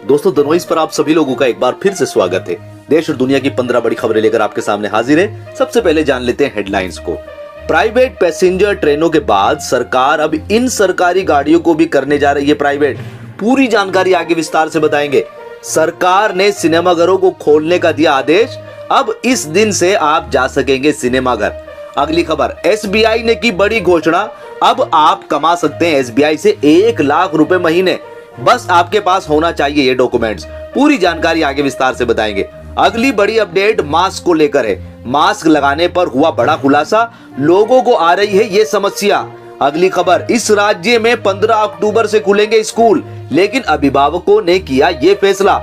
दोस्तों दनोइस पर आप सभी लोगों का एक बार फिर से स्वागत है। देश और दुनिया की 15 बड़ी खबरें लेकर आपके सामने हाजिर है। सबसे पहले जान लेते हैं हेडलाइंस को। प्राइवेट पैसेंजर ट्रेनों के बाद सरकार अब इन सरकारी गाड़ियों को भी करने जा रही है प्राइवेट। पूरी जानकारी आगे विस्तार से बताएंगे। सरकार ने सिनेमाघरों को खोलने का दिया आदेश। अब इस दिन से आप जा सकेंगे सिनेमाघर। अगली खबर, एसबीआई ने की बड़ी घोषणा। अब आप कमा सकते हैं एसबीआई से 1 लाख रुपए महीने। बस आपके पास होना चाहिए ये डॉक्यूमेंट्स। पूरी जानकारी आगे विस्तार से बताएंगे। अगली बड़ी अपडेट मास्क को लेकर है। मास्क लगाने पर हुआ बड़ा खुलासा। लोगों को आ रही है ये समस्या। अगली खबर, इस राज्य में 15 अक्टूबर से खुलेंगे स्कूल, लेकिन अभिभावकों ने किया ये फैसला।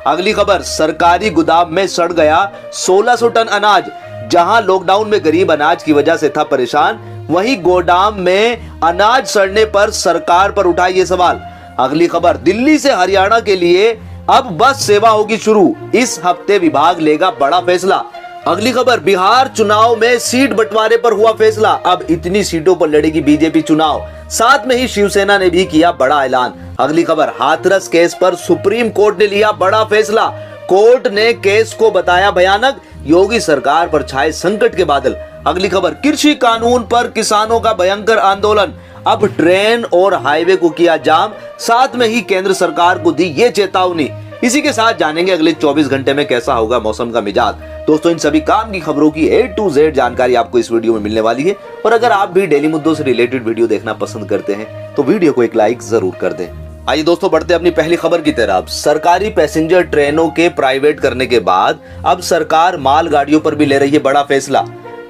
अगली खबर, सरकारी गोदाम में सड़ गया 1600 टन अनाज। जहां लॉकडाउन में गरीब अनाज की वजह से था परेशान, वहीं गोदाम में अनाज सड़ने पर सरकार पर उठाए ये सवाल। अगली खबर, दिल्ली से हरियाणा के लिए अब बस सेवा होगी शुरू। इस हफ्ते विभाग लेगा बड़ा फैसला। अगली खबर, बिहार चुनाव में सीट बंटवारे पर हुआ फैसला। अब इतनी सीटों पर लड़ेगी बीजेपी चुनाव। साथ में ही शिवसेना ने भी किया बड़ा ऐलान। अगली खबर, हाथरस केस पर सुप्रीम कोर्ट ने लिया बड़ा फैसला। कोर्ट ने केस को बताया भयानक। योगी सरकार पर छाए संकट के बादल। अगली खबर, कृषि कानून पर किसानों का भयंकर आंदोलन। अब ट्रेन और हाईवे को किया जाम। साथ में ही केंद्र सरकार को दी ये चेतावनी। इसी के साथ जानेंगे अगले 24 घंटे में कैसा होगा मौसम का मिजाज। दोस्तों इन सभी काम की खबरों की A to Z जानकारी आपको इस वीडियो में मिलने वाली है। और अगर आप भी डेली मुद्दों से रिलेटेड वीडियो देखना पसंद करते हैं तो वीडियो को एक लाइक जरूर कर दें। आइए दोस्तों बढ़ते अपनी पहली खबर की तरफ। सरकारी पैसेंजर ट्रेनों के प्राइवेट करने के बाद अब सरकार मालगाड़ियों पर भी ले रही है बड़ा फैसला।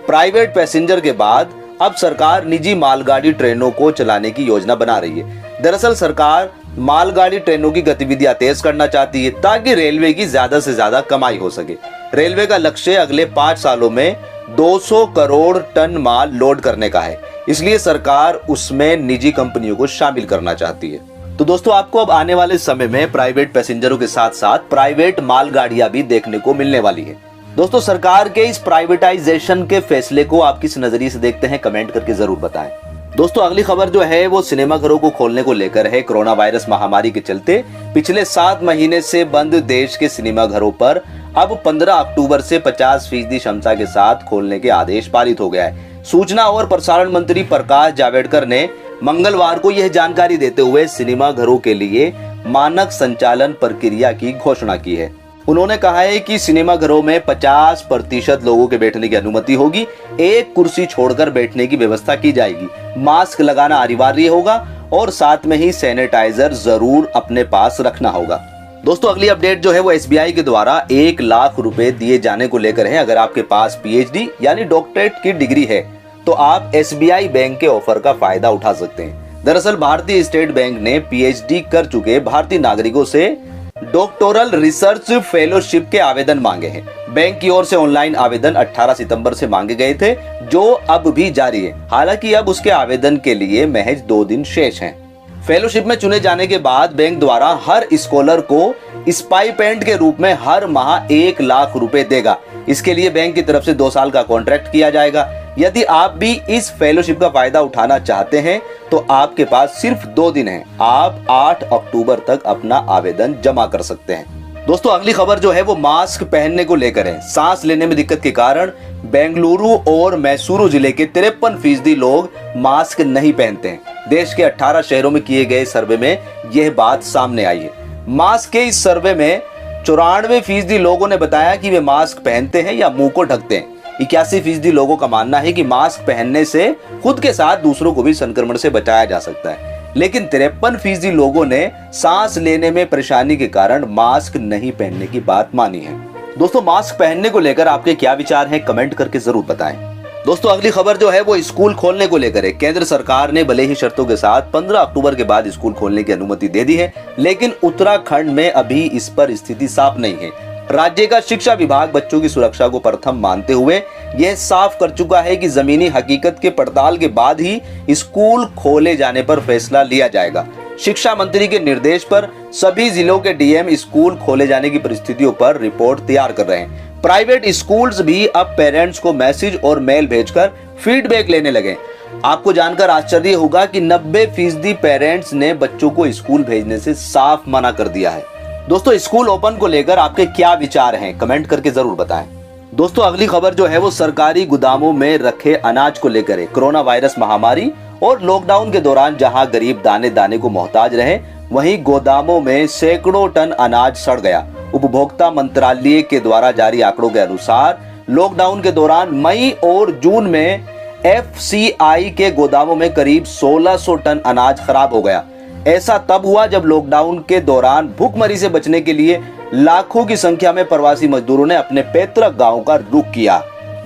प्राइवेट पैसेंजर के बाद अब सरकार निजी मालगाड़ी ट्रेनों को चलाने की योजना बना रही है। दरअसल सरकार मालगाड़ी ट्रेनों की गतिविधियां तेज करना चाहती है ताकि रेलवे की ज्यादा से ज्यादा कमाई हो सके। रेलवे का लक्ष्य अगले 5 सालों में 200 करोड़ टन माल लोड करने का है। इसलिए सरकार उसमें निजी कंपनियों को शामिल करना चाहती है। तो दोस्तों आपको अब आने वाले समय में प्राइवेट पैसेंजरों के साथ साथ प्राइवेट मालगाड़ियां भी देखने को मिलने वाली है। दोस्तों सरकार के इस प्राइवेटाइजेशन के फैसले को आप किस नजरिए से देखते हैं, कमेंट करके जरूर बताएं। दोस्तों अगली खबर जो है वो सिनेमाघरों को खोलने को लेकर है। कोरोना वायरस महामारी के चलते पिछले 7 महीने से बंद देश के सिनेमाघरों पर अब 15 अक्टूबर से 50% क्षमता के साथ खोलने के आदेश पारित हो गया है। सूचना और प्रसारण मंत्री प्रकाश जावड़ेकर ने मंगलवार को यह जानकारी देते हुए सिनेमाघरों के लिए मानक संचालन प्रक्रिया की घोषणा की है। उन्होंने कहा है कि सिनेमाघरों में 50% लोगों के बैठने की अनुमति होगी। एक कुर्सी छोड़कर बैठने की व्यवस्था की जाएगी। मास्क लगाना अनिवार्य होगा और साथ में ही सैनिटाइजर जरूर अपने पास रखना होगा। दोस्तों अगली अपडेट जो है वो एसबीआई के द्वारा 1 लाख रुपए दिए जाने को लेकर है। अगर आपके पास पीएचडी यानी डॉक्टरेट की डिग्री है तो आप एसबीआई बैंक के ऑफर का फायदा उठा सकते हैं। दरअसल भारतीय स्टेट बैंक ने पीएचडी कर चुके भारतीय नागरिकों से डॉक्टोरल रिसर्च फेलोशिप के आवेदन मांगे हैं। बैंक की ओर से ऑनलाइन आवेदन 18 सितंबर से मांगे गए थे, जो अब भी जारी है। हालांकि अब उसके आवेदन के लिए महज 2 दिन शेष हैं। फेलोशिप में चुने जाने के बाद बैंक द्वारा हर स्कॉलर को स्टाइपेंड के रूप में हर माह 1 लाख रुपए देगा। इसके लिए बैंक की तरफ से 2 साल का कॉन्ट्रैक्ट किया जाएगा। यदि आप भी इस फेलोशिप का फायदा उठाना चाहते हैं तो आपके पास सिर्फ 2 दिन हैं। आप 8 अक्टूबर तक अपना आवेदन जमा कर सकते हैं। दोस्तों अगली खबर जो है वो मास्क पहनने को लेकर है। सांस लेने में दिक्कत के कारण बेंगलुरु और मैसूरू जिले के 53% लोग मास्क नहीं पहनते हैं। देश के 18 शहरों में किए गए सर्वे में यह बात सामने आई है। मास्क के इस सर्वे में 94% लोगों ने बताया कि वे मास्क पहनते हैं या मुंह को ढकते हैं। 81% लोगों का मानना है कि मास्क पहनने से खुद के साथ दूसरों को भी संक्रमण से बचाया जा सकता है। लेकिन 53% लोगों ने सांस लेने में परेशानी के कारण मास्क नहीं पहनने की बात मानी है। दोस्तों मास्क पहनने को लेकर आपके क्या विचार हैं, कमेंट करके जरूर बताएं। दोस्तों अगली खबर जो है वो स्कूल खोलने को लेकर है। केंद्र सरकार ने भले ही शर्तों के साथ 15 अक्टूबर के बाद स्कूल खोलने की अनुमति दे दी है, लेकिन उत्तराखंड में अभी इस पर स्थिति साफ नहीं है। राज्य का शिक्षा विभाग बच्चों की सुरक्षा को प्रथम मानते हुए यह साफ कर चुका है कि जमीनी हकीकत के पड़ताल के बाद ही स्कूल खोले जाने पर फैसला लिया जाएगा। शिक्षा मंत्री के निर्देश पर सभी जिलों के डीएम स्कूल खोले जाने की परिस्थितियों पर रिपोर्ट तैयार कर रहे हैं। प्राइवेट स्कूल्स भी अब पेरेंट्स को मैसेज और मेल भेजकर फीडबैक लेने लगे। आपको जानकर आश्चर्य होगा कि 90% पेरेंट्स ने बच्चों को स्कूल भेजने से साफ मना कर दिया है। दोस्तों स्कूल ओपन को लेकर आपके क्या विचार हैं, कमेंट करके जरूर बताएं। दोस्तों अगली खबर जो है वो सरकारी गोदामों में रखे अनाज को लेकर है। कोरोना वायरस महामारी और लॉकडाउन के दौरान जहां गरीब दाने दाने को मोहताज रहे, वहीं गोदामों में सैकड़ों टन अनाज सड़ गया। उपभोक्ता मंत्रालय के द्वारा जारी आंकड़ों के अनुसार लॉकडाउन के दौरान मई और जून में FCI के गोदामों में करीब 1600 टन अनाज खराब हो गया। ऐसा तब हुआ जब लॉकडाउन के दौरान भूखमरी से बचने के लिए लाखों की संख्या में प्रवासी मजदूरों ने अपने पैतृक गांव का रुख किया।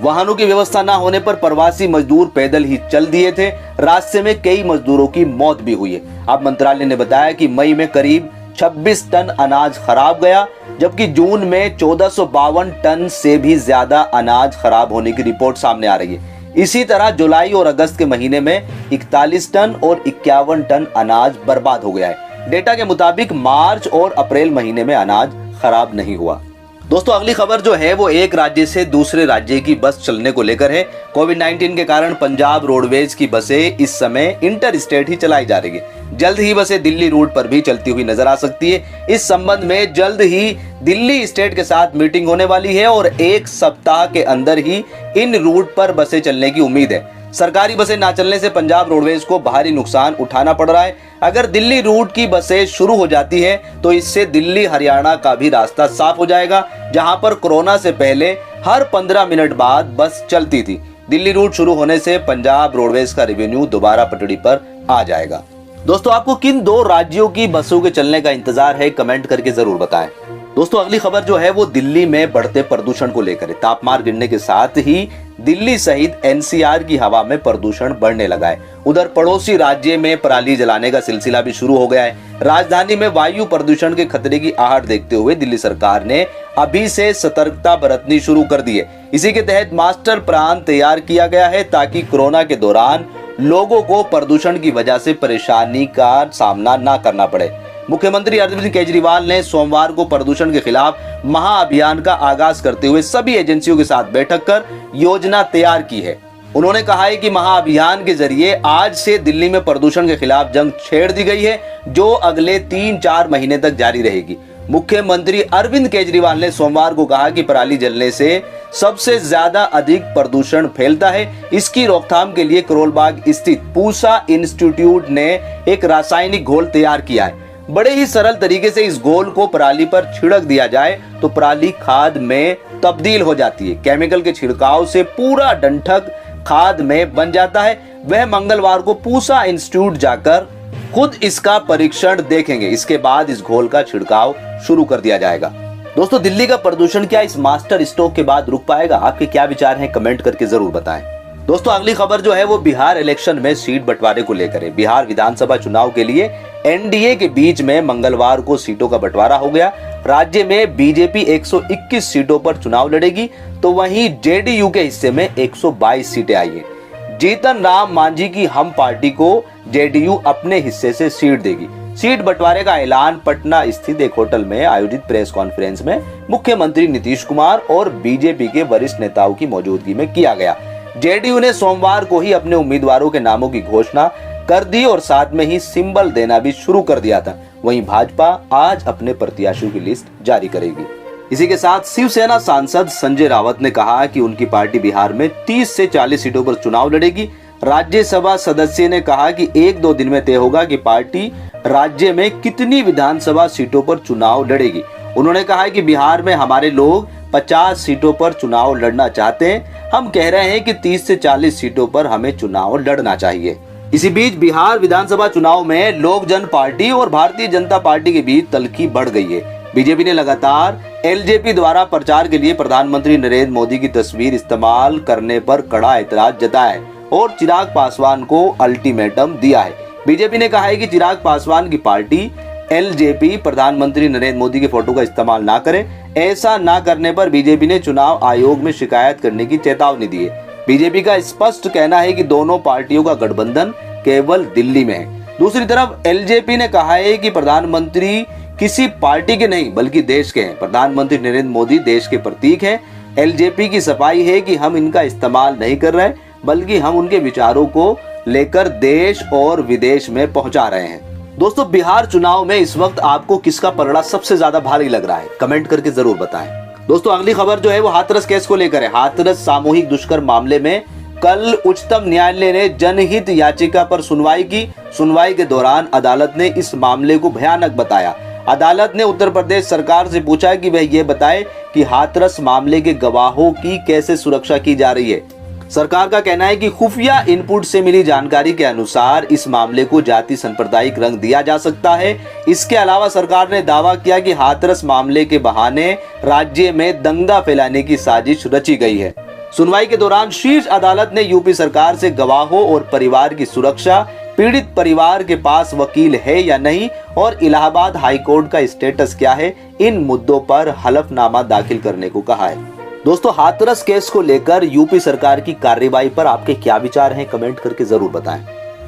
वाहनों की व्यवस्था न होने पर प्रवासी मजदूर पैदल ही चल दिए थे। रास्ते में कई मजदूरों की मौत भी हुई है। अब मंत्रालय ने बताया कि मई में करीब 26 टन अनाज खराब गया, जबकि जून में 1452 टन से भी ज्यादा अनाज खराब होने की रिपोर्ट सामने आ रही है। इसी तरह जुलाई और अगस्त के महीने में 41 टन और 51 टन अनाज बर्बाद हो गया है। डेटा के मुताबिक मार्च और अप्रैल महीने में अनाज खराब नहीं हुआ। दोस्तों अगली खबर जो है वो एक राज्य से दूसरे राज्य की बस चलने को लेकर है। कोविड-19 के कारण पंजाब रोडवेज की बसें इस समय इंटर स्टेट ही चलाई जा रही है। जल्द ही बसें दिल्ली रूट पर भी चलती हुई नजर आ सकती है। इस संबंध में जल्द ही दिल्ली स्टेट के साथ मीटिंग होने वाली है और एक सप्ताह के अंदर ही इन रूट पर बसें चलने की उम्मीद है। सरकारी बसें ना चलने से पंजाब रोडवेज को भारी नुकसान उठाना पड़ रहा है। अगर दिल्ली रूट की बसें शुरू हो जाती है तो इससे दिल्ली हरियाणा का भी रास्ता साफ हो जाएगा, जहां पर कोरोना से पहले हर 15 मिनट बाद बस चलती थी। दिल्ली रूट शुरू होने से पंजाब रोडवेज का रेवेन्यू दोबारा पटरी पर आ जाएगा। दोस्तों आपको किन 2 राज्यों की बसों के चलने का इंतजार है, कमेंट करके जरूर बताएं। दोस्तों अगली खबर जो है वो दिल्ली में बढ़ते प्रदूषण को लेकर है। तापमान गिरने के साथ ही दिल्ली सहित NCR की हवा में प्रदूषण बढ़ने लगा है। उधर पड़ोसी राज्य में पराली जलाने का सिलसिला भी शुरू हो गया है। राजधानी में वायु प्रदूषण के खतरे की आहट देखते हुए दिल्ली सरकार ने अभी से सतर्कता बरतनी शुरू कर दी है। इसी के तहत मास्टर प्लान तैयार किया गया है ताकि कोरोना के दौरान लोगों को प्रदूषण की वजह से परेशानी का सामना न करना पड़े। मुख्यमंत्री अरविंद केजरीवाल ने सोमवार को प्रदूषण के खिलाफ महाअभियान का आगाज करते हुए सभी एजेंसियों के साथ बैठक कर योजना तैयार की है। उन्होंने कहा है कि महाअभियान के जरिए आज से दिल्ली में प्रदूषण के खिलाफ जंग छेड़ दी गई है, जो अगले 3-4 महीने तक जारी रहेगी। मुख्यमंत्री अरविंद केजरीवाल ने सोमवार को कहा कि पराली जलने से सबसे ज्यादा अधिक प्रदूषण फैलता है। इसकी रोकथाम के लिए करोल बाग स्थित पूसा इंस्टीट्यूट ने एक रासायनिक घोल तैयार किया है। बड़े ही सरल तरीके से इस घोल को पराली पर छिड़क दिया जाए तो पराली खाद में तब्दील हो जाती है। केमिकल के छिड़काव से पूरा डंठल खाद में बन जाता है। वह मंगलवार को पूसा इंस्टीट्यूट जाकर खुद इसका परीक्षण देखेंगे। इसके बाद इस घोल का छिड़काव शुरू कर दिया जाएगा। दोस्तों दिल्ली का प्रदूषण क्या इस मास्टर स्ट्रोक के बाद रुक पाएगा? आपके क्या विचार हैं, कमेंट करके जरूर बताएं। दोस्तों अगली खबर जो है वो बिहार इलेक्शन में सीट बंटवारे को लेकर है। बिहार विधानसभा चुनाव के लिए NDA के बीच में मंगलवार को सीटों का बंटवारा हो गया। राज्य में बीजेपी 121 सीटों पर चुनाव लड़ेगी, तो वहीं JDU के हिस्से में 122 सीटें आई है। जीतन राम मांझी की हम पार्टी को JDU अपने हिस्से से सीट देगी। सीट बंटवारे का ऐलान पटना स्थित एक होटल में आयोजित प्रेस कॉन्फ्रेंस में मुख्यमंत्री नीतीश कुमार और बीजेपी के वरिष्ठ नेताओं की मौजूदगी में किया गया। JDU ने सोमवार को ही अपने उम्मीदवारों के नामों की घोषणा कर दी और साथ में ही सिंबल देना भी शुरू कर दिया था। वहीं भाजपा आज अपने प्रत्याशियों की लिस्ट जारी करेगी। इसी के साथ शिवसेना सांसद संजय रावत ने कहा कि उनकी पार्टी बिहार में 30 से 40 सीटों पर चुनाव लड़ेगी। राज्यसभा सदस्य ने कहा कि 1-2 दिन में तय होगा कि पार्टी राज्य में कितनी विधानसभा सीटों पर चुनाव लड़ेगी। उन्होंने कहा कि बिहार में हमारे लोग 50 सीटों पर चुनाव लड़ना चाहते हैं। हम कह रहे हैं कि 30 से 40 सीटों पर हमें चुनाव लड़ना चाहिए। इसी बीच बिहार विधानसभा चुनाव में लोक जन पार्टी और भारतीय जनता पार्टी के बीच तल्खी बढ़ गई है। बीजेपी ने लगातार LJP द्वारा प्रचार के लिए प्रधानमंत्री नरेंद्र मोदी की तस्वीर इस्तेमाल करने पर कड़ा एतराज जताया है और चिराग पासवान को अल्टीमेटम दिया है। बीजेपी ने कहा है कि चिराग पासवान की पार्टी LJP प्रधानमंत्री नरेंद्र मोदी के फोटो का इस्तेमाल ना करे। ऐसा ना करने पर बीजेपी ने चुनाव आयोग में शिकायत करने की चेतावनी दी है। बीजेपी का स्पष्ट कहना है कि दोनों पार्टियों का गठबंधन केवल दिल्ली में है। दूसरी तरफ LJP ने कहा है कि प्रधानमंत्री किसी पार्टी के नहीं बल्कि देश के हैं। प्रधानमंत्री नरेंद्र मोदी देश के प्रतीक हैं। LJP की सफाई है कि हम इनका इस्तेमाल नहीं कर रहे, बल्कि हम उनके विचारों को लेकर देश और विदेश में पहुंचा रहे हैं। दोस्तों, बिहार चुनाव में इस वक्त आपको किसका पलड़ा सबसे ज्यादा भारी लग रहा है? कमेंट करके जरूर बताएं। दोस्तों, अगली खबर जो है वो हाथरस केस को लेकर है। हाथरस सामूहिक दुष्कर्म मामले में कल उच्चतम न्यायालय ने जनहित याचिका पर सुनवाई की। सुनवाई के दौरान अदालत ने इस मामले को भयानक बताया। अदालत ने उत्तर प्रदेश सरकार से पूछा कि वह ये बताए कि हाथरस मामले के गवाहों की कैसे सुरक्षा की जा रही है। सरकार का कहना है कि खुफिया इनपुट से मिली जानकारी के अनुसार इस मामले को जाति सांप्रदायिक रंग दिया जा सकता है। इसके अलावा सरकार ने दावा किया कि हाथरस मामले के बहाने राज्य में दंगा फैलाने की साजिश रची गई है। सुनवाई के दौरान शीर्ष अदालत ने यूपी सरकार से गवाहों और परिवार की सुरक्षा, पीड़ित परिवार के पास वकील है या नहीं और इलाहाबाद हाईकोर्ट का स्टेटस क्या है, इन मुद्दों पर हलफनामा दाखिल करने को कहा है। दोस्तों, हाथरस केस को लेकर यूपी सरकार की कार्रवाई पर आपके क्या विचार हैं? कमेंट करके जरूर बताएं।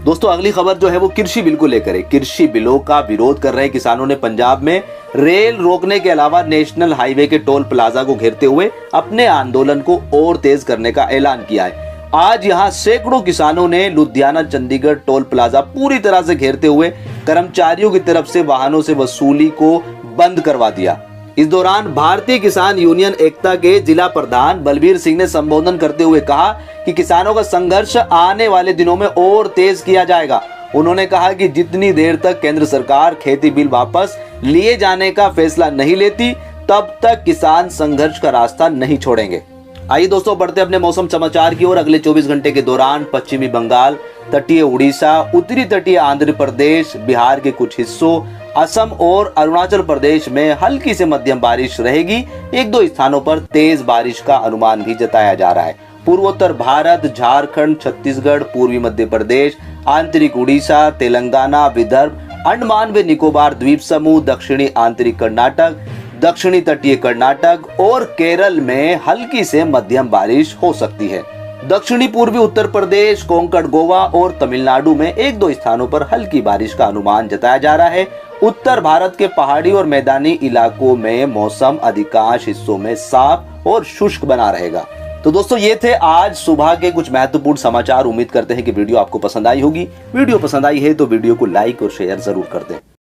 दोस्तों, अगली खबर जो है वो कृषि बिल को लेकर है। कृषि बिलों का विरोध कर रहे किसानों ने पंजाब में रेल रोकने के अलावा नेशनल हाईवे के टोल प्लाजा को घेरते हुए अपने आंदोलन को और तेज करने का ऐलान किया है। आज यहां सैकड़ों किसानों ने लुधियाना चंडीगढ़ टोल प्लाजा पूरी तरह से घेरते हुए कर्मचारियों की तरफ से वाहनों से वसूली को बंद करवा दिया। इस दौरान भारतीय किसान यूनियन एकता के जिला प्रधान बलबीर सिंह ने संबोधन करते हुए कहा कि किसानों का संघर्ष आने वाले दिनों में और तेज किया जाएगा। उन्होंने कहा कि जितनी देर तक केंद्र सरकार खेती बिल वापस लिए जाने का फैसला नहीं लेती, तब तक किसान संघर्ष का रास्ता नहीं छोड़ेंगे। आइए दोस्तों, बढ़ते अपने मौसम समाचार की ओर। अगले 24 घंटे के दौरान पश्चिमी बंगाल, तटीय उड़ीसा, उत्तरी तटीय आंध्र प्रदेश, बिहार के कुछ हिस्सों, असम और अरुणाचल प्रदेश में हल्की से मध्यम बारिश रहेगी। एक दो स्थानों पर तेज बारिश का अनुमान भी जताया जा रहा है। पूर्वोत्तर भारत, झारखंड, छत्तीसगढ़, पूर्वी मध्य प्रदेश, आंतरिक उड़ीसा, तेलंगाना, विदर्भ, अंडमान व निकोबार द्वीप समूह, दक्षिणी आंतरिक कर्नाटक, दक्षिणी तटीय कर्नाटक और केरल में हल्की से मध्यम बारिश हो सकती है। दक्षिणी पूर्वी उत्तर प्रदेश, कोंकण, गोवा और तमिलनाडु में एक दो स्थानों पर हल्की बारिश का अनुमान जताया जा रहा है। उत्तर भारत के पहाड़ी और मैदानी इलाकों में मौसम अधिकांश हिस्सों में साफ और शुष्क बना रहेगा। तो दोस्तों, ये थे आज सुबह के कुछ महत्वपूर्ण समाचार। उम्मीद करते हैं कि वीडियो आपको पसंद आई होगी। वीडियो पसंद आई है तो वीडियो को लाइक और शेयर जरूर कर दें।